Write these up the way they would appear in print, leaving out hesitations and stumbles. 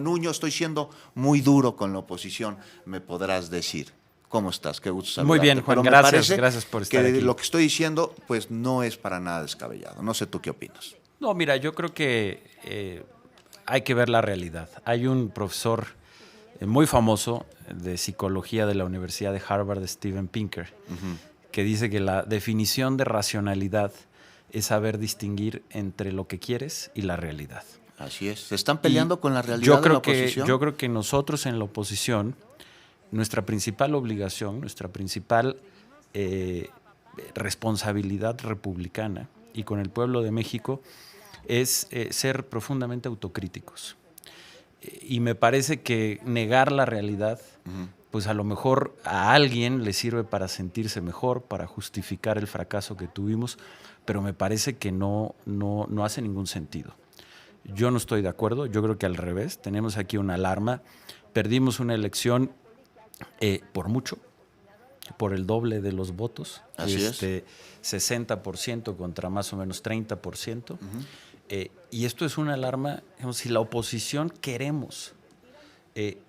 Nuño, estoy siendo muy duro con la oposición, me podrás decir. ¿Cómo estás? Qué gusto Muy saludarte. bien, Juan, Pero me gracias, parece gracias por estar que aquí. lo que estoy diciendo, pues no es para nada descabellado. No sé tú qué opinas. No, mira, yo creo que hay que ver la realidad. Hay un profesor muy famoso de psicología de la Universidad de Harvard, Steven Pinker, que dice que la definición de racionalidad es saber distinguir entre lo que quieres y la realidad. Así es. ¿Se están Y peleando con la realidad de la oposición? yo creo que nosotros en la oposición, nuestra principal obligación, nuestra principal responsabilidad republicana y con el pueblo de México es ser profundamente autocríticos. Y me parece que negar la realidad, pues a lo mejor a alguien le sirve para sentirse mejor, para justificar el fracaso que tuvimos, pero me parece que no hace ningún sentido. Yo no estoy de acuerdo, yo creo que al revés, tenemos aquí una alarma, perdimos una elección por mucho, por el doble de los votos, Así es. 60% contra más o menos 30%. Y esto es una alarma, digamos, si la oposición queremos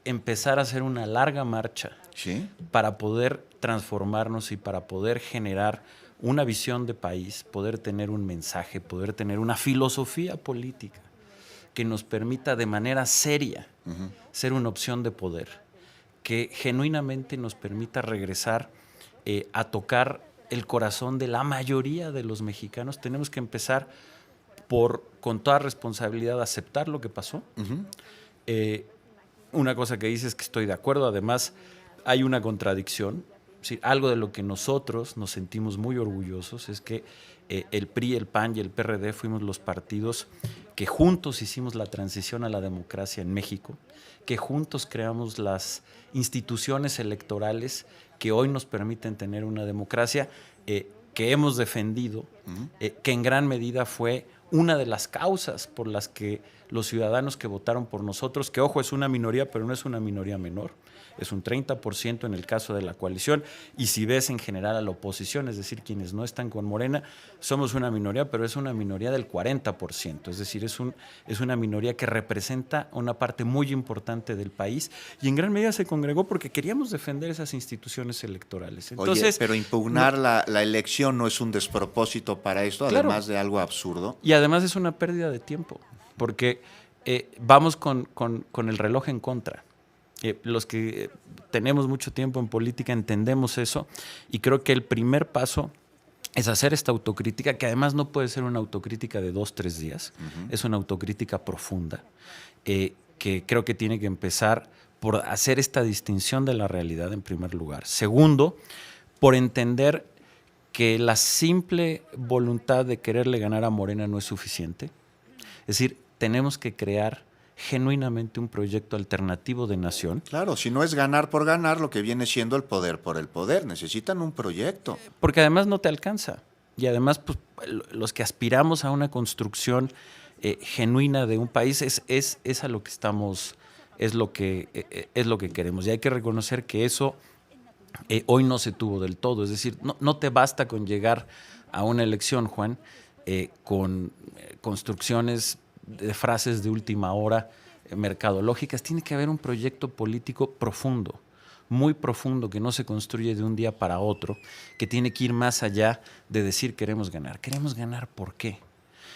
empezar a hacer una larga marcha ¿Sí? para poder transformarnos y para poder generar una visión de país, poder tener un mensaje, poder tener una filosofía política que nos permita de manera seria ser una opción de poder, que genuinamente nos permita regresar a tocar el corazón de la mayoría de los mexicanos. Tenemos que empezar por, con toda responsabilidad, aceptar lo que pasó. Una cosa que dices es que estoy de acuerdo, además hay una contradicción. Sí, algo de lo que nosotros nos sentimos muy orgullosos es que el PRI, el PAN y el PRD fuimos los partidos que juntos hicimos la transición a la democracia en México, que juntos creamos las instituciones electorales que hoy nos permiten tener una democracia que hemos defendido, que en gran medida fue una de las causas por las que los ciudadanos que votaron por nosotros, que ojo, es una minoría, pero no es una minoría menor, es un 30% en el caso de la coalición, y si ves en general a la oposición, es decir, quienes no están con Morena, somos una minoría, pero es una minoría del 40%, es decir, es una minoría que representa una parte muy importante del país, y en gran medida se congregó porque queríamos defender esas instituciones electorales. Entonces, oye, pero impugnar la elección no es un despropósito para esto, claro, además de algo absurdo. Y además es una pérdida de tiempo, porque vamos con el reloj en contra. Los que tenemos mucho tiempo en política entendemos eso, y creo que el primer paso es hacer esta autocrítica, que además no puede ser una autocrítica de 2, 3 días, es una autocrítica profunda, que creo que tiene que empezar por hacer esta distinción de la realidad en primer lugar. Segundo, por entender que la simple voluntad de quererle ganar a Morena no es suficiente. Es decir, tenemos que crear genuinamente un proyecto alternativo de nación. Claro, si no es ganar por ganar, lo que viene siendo el poder por el poder. Necesitan un proyecto. Porque además no te alcanza. Y además, pues, los que aspiramos a una construcción genuina de un país es a lo que estamos, es lo que queremos. Y hay que reconocer que eso hoy no se tuvo del todo. Es decir, no te basta con llegar a una elección, Juan, con construcciones de frases de última hora mercadológicas. Tiene que haber un proyecto político profundo, muy profundo, que no se construye de un día para otro, que tiene que ir más allá de decir queremos ganar. ¿Queremos ganar por qué?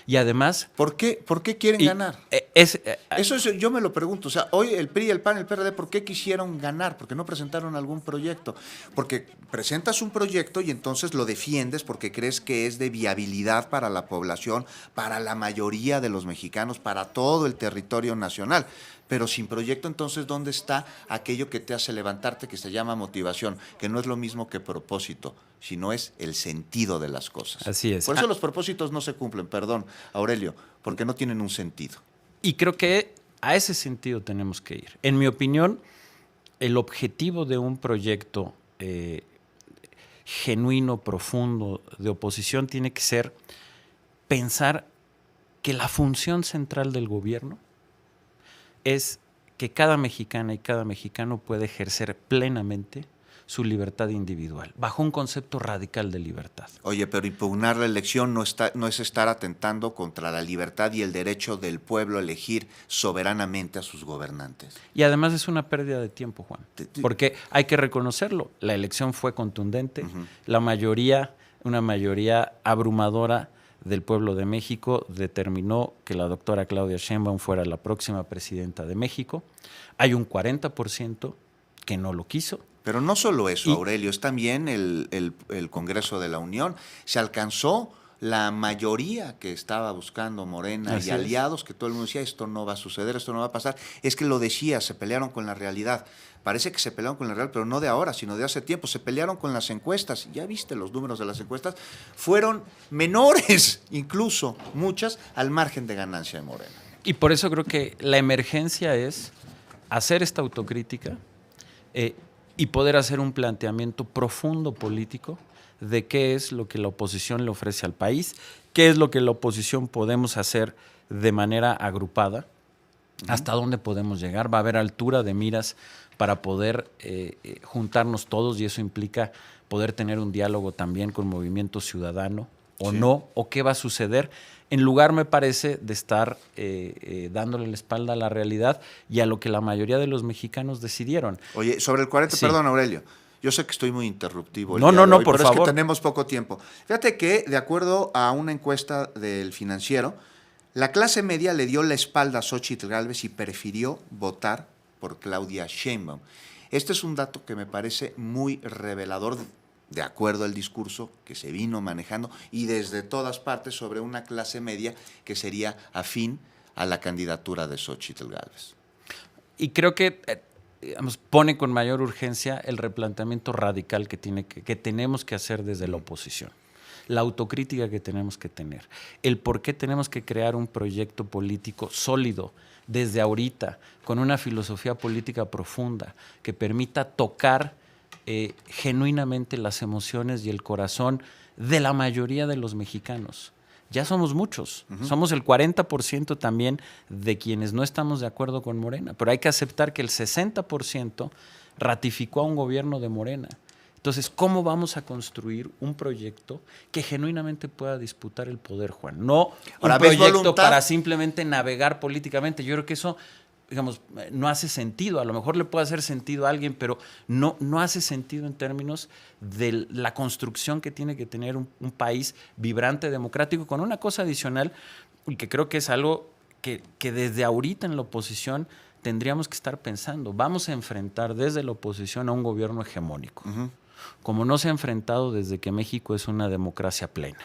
Y además... ¿Por qué quieren ganar? Eso yo me lo pregunto. O sea, hoy el PRI, el PAN, el PRD, ¿por qué quisieron ganar? ¿Por qué no presentaron algún proyecto? Porque presentas un proyecto y entonces lo defiendes porque crees que es de viabilidad para la población, para la mayoría de los mexicanos, para todo el territorio nacional. Pero sin proyecto, entonces, ¿dónde está aquello que te hace levantarte, que se llama motivación? Que no es lo mismo que propósito, sino es el sentido de las cosas. Así es. Por eso los propósitos no se cumplen, perdón, Aurelio, porque no tienen un sentido. Y creo que a ese sentido tenemos que ir. En mi opinión, el objetivo de un proyecto genuino, profundo, de oposición, tiene que ser pensar que la función central del gobierno es que cada mexicana y cada mexicano pueda ejercer plenamente su libertad individual, bajo un concepto radical de libertad. Oye, pero impugnar la elección no es estar atentando contra la libertad y el derecho del pueblo a elegir soberanamente a sus gobernantes. Y además es una pérdida de tiempo, Juan, porque hay que reconocerlo, la elección fue contundente, la mayoría, una mayoría abrumadora del pueblo de México determinó que la doctora Claudia Sheinbaum fuera la próxima presidenta de México. Hay un 40% que no lo quiso. Pero no solo eso, Aurelio, es también el Congreso de la Unión. Se alcanzó la mayoría que estaba buscando Morena y aliados, que todo el mundo decía, esto no va a suceder, esto no va a pasar. Es que lo decía, se pelearon con la realidad. Parece que se pelearon con la realidad, pero no de ahora, sino de hace tiempo. Se pelearon con las encuestas. Ya viste los números de las encuestas. Fueron menores, incluso muchas, al margen de ganancia de Morena. Y por eso creo que la emergencia es hacer esta autocrítica y poder hacer un planteamiento profundo político de qué es lo que la oposición le ofrece al país, qué es lo que la oposición podemos hacer de manera agrupada, hasta dónde podemos llegar. Va a haber altura de miras para poder juntarnos todos, y eso implica poder tener un diálogo también con Movimiento Ciudadano, o no, o qué va a suceder, en lugar, me parece, de estar dándole la espalda a la realidad y a lo que la mayoría de los mexicanos decidieron. Oye, sobre el 40, perdón, Aurelio, yo sé que estoy muy interruptivo. No, por favor. Es que tenemos poco tiempo. Fíjate que, de acuerdo a una encuesta del Financiero, la clase media le dio la espalda a Xóchitl Gálvez y prefirió votar por Claudia Sheinbaum. Este es un dato que me parece muy revelador, de acuerdo al discurso que se vino manejando y desde todas partes sobre una clase media que sería afín a la candidatura de Xóchitl Gálvez. Y creo que pone con mayor urgencia el replanteamiento radical que tenemos que hacer desde la oposición. La autocrítica que tenemos que tener, el por qué tenemos que crear un proyecto político sólido desde ahorita, con una filosofía política profunda que permita tocar genuinamente las emociones y el corazón de la mayoría de los mexicanos. Ya somos muchos, somos el 40% también de quienes no estamos de acuerdo con Morena, pero hay que aceptar que el 60% ratificó a un gobierno de Morena. Entonces, ¿cómo vamos a construir un proyecto que genuinamente pueda disputar el poder, Juan? No un proyecto para simplemente navegar políticamente. Yo creo que eso, digamos, no hace sentido. A lo mejor le puede hacer sentido a alguien, pero no hace sentido en términos de la construcción que tiene que tener un país vibrante, democrático, con una cosa adicional, y que creo que es algo que desde ahorita en la oposición tendríamos que estar pensando. Vamos a enfrentar desde la oposición a un gobierno hegemónico. Como no se ha enfrentado desde que México es una democracia plena.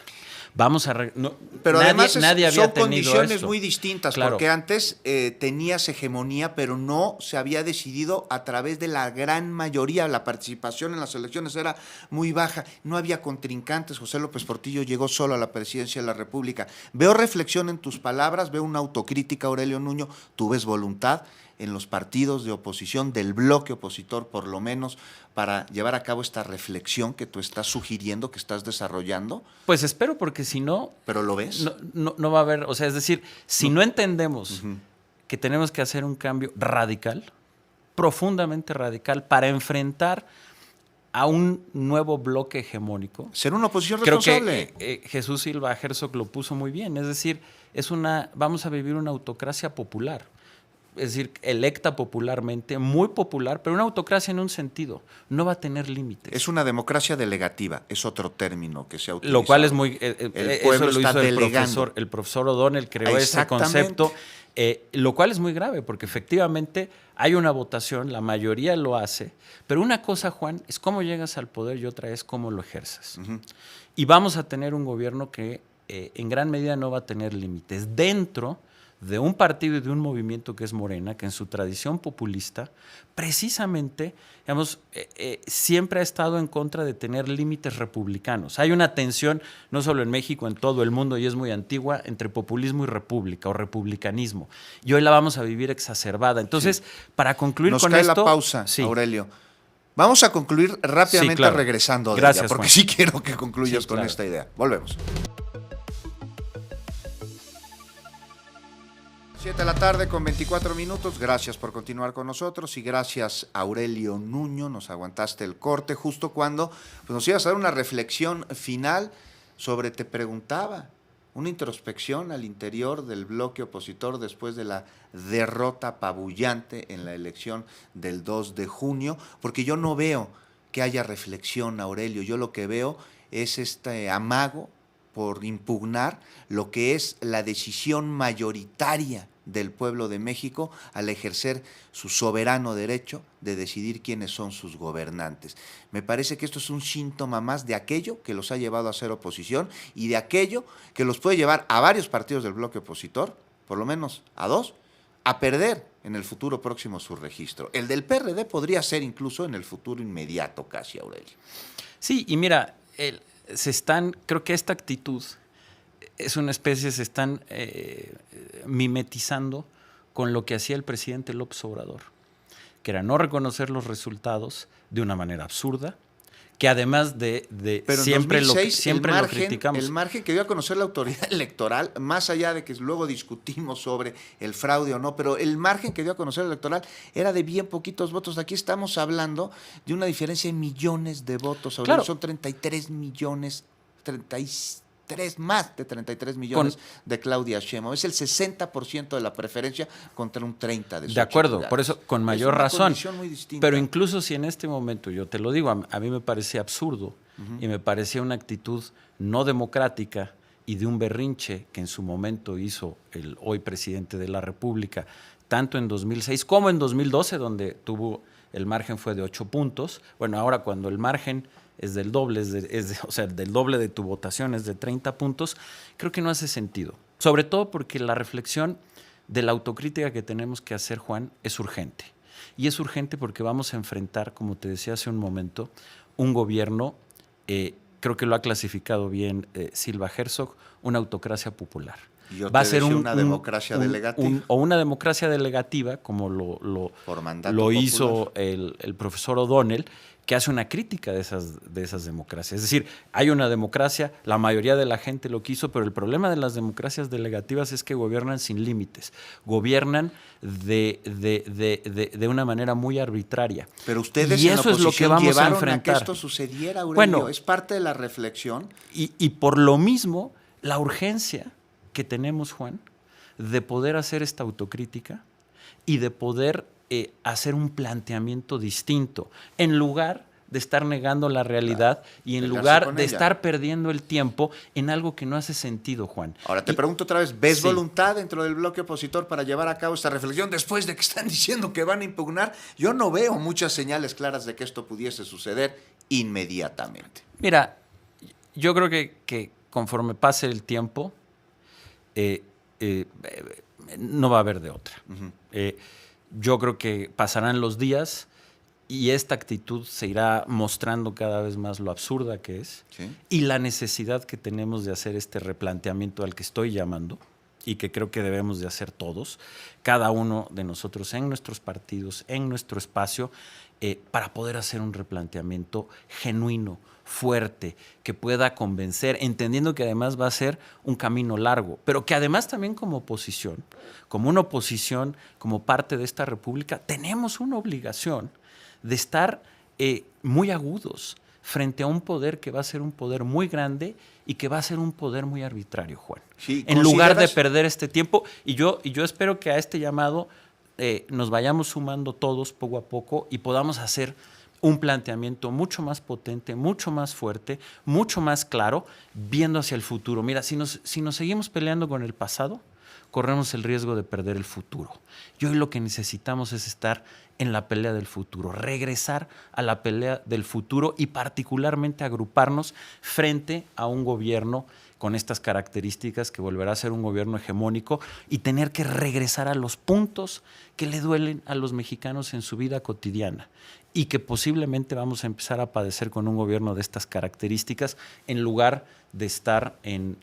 Pero además son condiciones esto. muy distintas, claro. Porque antes tenías hegemonía, pero no se había decidido a través de la gran mayoría. La participación en las elecciones era muy baja, no había contrincantes. José López Portillo llegó solo a la presidencia de la República. Veo reflexión en tus palabras, veo una autocrítica, Aurelio Nuño. Tú ves voluntad en los partidos de oposición, del bloque opositor por lo menos, para llevar a cabo esta reflexión que tú estás sugiriendo, que estás desarrollando? Pues espero, porque si no... ¿Pero lo ves? No va a haber, o sea, es decir, si no entendemos que tenemos que hacer un cambio radical, profundamente radical, para enfrentar a un nuevo bloque hegemónico. Ser una oposición responsable. Creo que Jesús Silva Herzog lo puso muy bien, es decir, vamos a vivir una autocracia popular. Es decir, electa popularmente, muy popular, pero una autocracia en un sentido, no va a tener límites. Es una democracia delegativa, es otro término que se ha utilizado. Lo cual es muy... el pueblo eso lo está hizo delegando. El profesor O'Donnell creó ese concepto, lo cual es muy grave, porque efectivamente hay una votación, la mayoría lo hace, pero una cosa, Juan, es cómo llegas al poder y otra es cómo lo ejerces. Y vamos a tener un gobierno que en gran medida no va a tener límites dentro de un partido y de un movimiento que es Morena, que en su tradición populista, precisamente, digamos, siempre ha estado en contra de tener límites republicanos. Hay una tensión, no solo en México, en todo el mundo, y es muy antigua, entre populismo y república, o republicanismo. Y hoy la vamos a vivir exacerbada. Entonces, para concluir con esto... Nos cae la pausa, Aurelio. Vamos a concluir rápidamente regresando de ella, porque sí quiero que concluyas con esta idea. Volvemos. 7 de la tarde con 24 minutos. Gracias por continuar con nosotros y gracias Aurelio Nuño. Nos aguantaste el corte justo cuando pues, nos ibas a dar una reflexión final sobre, te preguntaba, una introspección al interior del bloque opositor después de la derrota apabullante en la elección del 2 de junio, porque yo no veo que haya reflexión, Aurelio. Yo lo que veo es este amago por impugnar lo que es la decisión mayoritaria del pueblo de México al ejercer su soberano derecho de decidir quiénes son sus gobernantes. Me parece que esto es un síntoma más de aquello que los ha llevado a ser oposición y de aquello que los puede llevar a varios partidos del bloque opositor, por lo menos a 2, a perder en el futuro próximo su registro. El del PRD podría ser incluso en el futuro inmediato casi, Aurelio. Sí, y mira, creo que esta actitud es una especie, se están mimetizando con lo que hacía el presidente López Obrador, que era no reconocer los resultados de una manera absurda, que además de pero siempre, 2006, lo criticamos. El margen que dio a conocer la autoridad electoral, más allá de que luego discutimos sobre el fraude o no, pero el margen que dio a conocer el electoral era de bien poquitos votos. Aquí estamos hablando de una diferencia de millones de votos. Ahora claro. Son 33 millones, 33 más de 33 millones de Claudia Sheinbaum. Es el 60% de la preferencia contra un 30% de su. De acuerdo, por eso con mayor razón. Pero incluso si en este momento, yo te lo digo, a mí me parecía absurdo y me parecía una actitud no democrática y de un berrinche que en su momento hizo el hoy presidente de la República, tanto en 2006 como en 2012, donde el margen fue de 8 puntos. Bueno, ahora cuando el margen es del doble, o sea, del doble de tu votación, es de 30 puntos, creo que no hace sentido. Sobre todo porque la reflexión de la autocrítica que tenemos que hacer, Juan, es urgente. Y es urgente porque vamos a enfrentar, como te decía hace un momento, un gobierno, creo que lo ha clasificado bien Silva Herzog, una autocracia popular. Va a ser una democracia delegativa. O una democracia delegativa, como lo hizo el profesor O'Donnell, que hace una crítica de esas democracias. Es decir, hay una democracia, la mayoría de la gente lo quiso, pero el problema de las democracias delegativas es que gobiernan sin límites, gobiernan de una manera muy arbitraria. Pero ustedes y eso es lo que vamos a enfrentar. A que esto sucediera, Aurelio. Bueno, es parte de la reflexión. Y por lo mismo, la urgencia que tenemos, Juan, de poder hacer esta autocrítica y de poder hacer un planteamiento distinto, en lugar de estar negando la realidad y en lugar de estar perdiendo el tiempo en algo que no hace sentido, Juan. Ahora te pregunto otra vez, ¿ves voluntad dentro del bloque opositor para llevar a cabo esta reflexión después de que están diciendo que van a impugnar? Yo no veo muchas señales claras de que esto pudiese suceder inmediatamente. Mira, yo creo que conforme pase el tiempo, no va a haber de otra. Yo creo que pasarán los días y esta actitud se irá mostrando cada vez más lo absurda que es y la necesidad que tenemos de hacer este replanteamiento al que estoy llamando y que creo que debemos de hacer todos, cada uno de nosotros en nuestros partidos, en nuestro espacio, para poder hacer un replanteamiento genuino, fuerte, que pueda convencer, entendiendo que además va a ser un camino largo, pero que además también como oposición, como una oposición, como parte de esta república, tenemos una obligación de estar muy agudos frente a un poder que va a ser un poder muy grande y que va a ser un poder muy arbitrario, Juan. Sí, en lugar de perder este tiempo, y yo espero que a este llamado nos vayamos sumando todos poco a poco y podamos hacer un planteamiento mucho más potente, mucho más fuerte, mucho más claro, viendo hacia el futuro. Mira, si nos seguimos peleando con el pasado, corremos el riesgo de perder el futuro. Y hoy lo que necesitamos es estar en la pelea del futuro, regresar a la pelea del futuro y particularmente agruparnos frente a un gobierno con estas características que volverá a ser un gobierno hegemónico y tener que regresar a los puntos que le duelen a los mexicanos en su vida cotidiana y que posiblemente vamos a empezar a padecer con un gobierno de estas características en lugar de estar en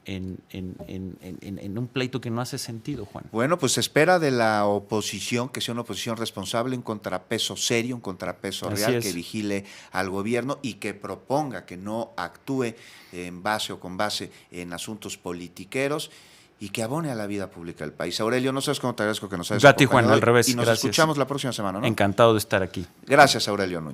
un pleito que no hace sentido, Juan. Bueno, pues se espera de la oposición que sea una oposición responsable, un contrapeso serio, un contrapeso real que vigile al gobierno y que proponga, que no actúe en base o con base en asuntos politiqueros y que abone a la vida pública del país. Aurelio, no sabes cómo te agradezco que nos hayas acompañado. Juan, al revés. Y nos escuchamos la próxima semana, ¿no? Encantado de estar aquí. Gracias, Aurelio Núñez.